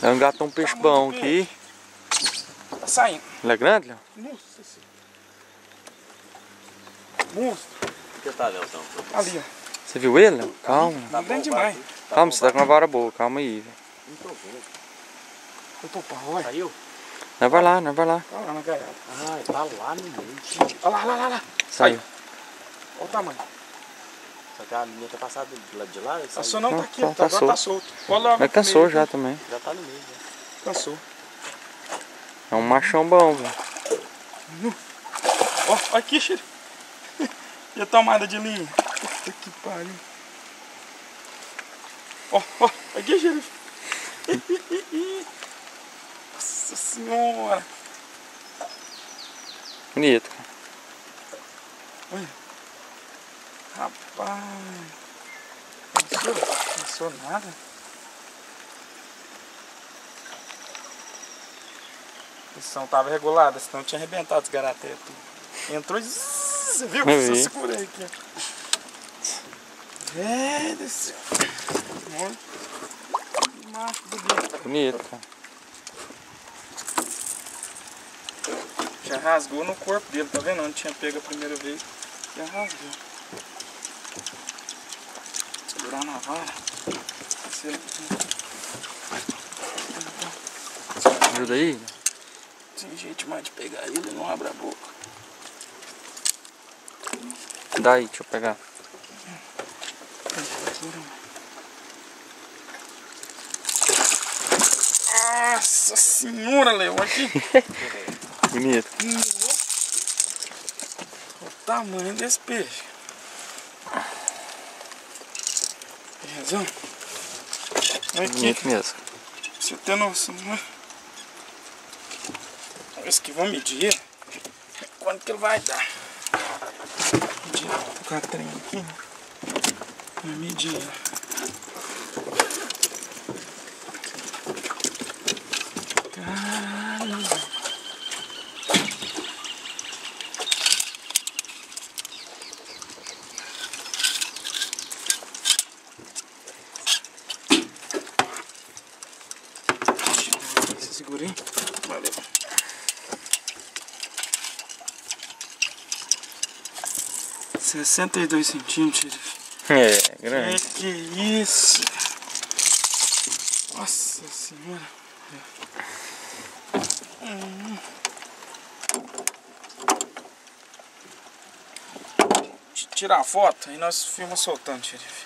É um gatão peixe bom aqui. Tá saindo. Ele é grande, Léo? Nossa senhora. Monstro. Que tá, Leozão? Ali, ó. Você viu ele, Léo? Calma. Tá grande demais. Calma, você tá com uma vara boa. Calma aí, velho. Não tô vendo. Foi pro pau, olha. Saiu? Não vai lá, não vai lá. Olha lá na gaiada. Ah, tá lá no meio. Olha lá, olha lá, olha lá. Saiu. Olha o tamanho. Só que a linha tá passada do lado de lá. Passou não, tá aqui, Tá, tá, agora tá solto. solto. Olha lá. Mas cansou já também. Já tá no meio, já. Cansou. É um machão bom, velho. Ó, olha aqui, cheiro. E a tomada de linha. Puta que pariu. Ó, ó, aqui, xerife. Nossa senhora. Bonito. Olha. Rapaz. Não pensou nada. A pressão tava regulada, senão tinha arrebentado os garaté tudo. Entrou e... Você viu? Eu vi. Só segurei aqui. É, desceu. Olha. Que macho bonito. Bonito, cara. Já rasgou no corpo dele, tá vendo? Onde tinha pego a primeira vez. Já rasgou. Segurar na vara. Ajuda aí. Tem jeito mais de pegar ele, não abre a boca. Dá aí, deixa eu pegar. Nossa senhora, Léo, aqui. Bonito. O tamanho desse peixe. Razão. Aqui, Bonito mesmo. você tem noção, né? Esse que vão medir. Quanto que ele vai dar? Medir, tô com a trem aqui, né? Vai medir. Caramba. Segurei. Valeu. $62 centímetros. É, grande. Que isso? Nossa senhora. Tirar a foto e nós filmamos soltando, xerife.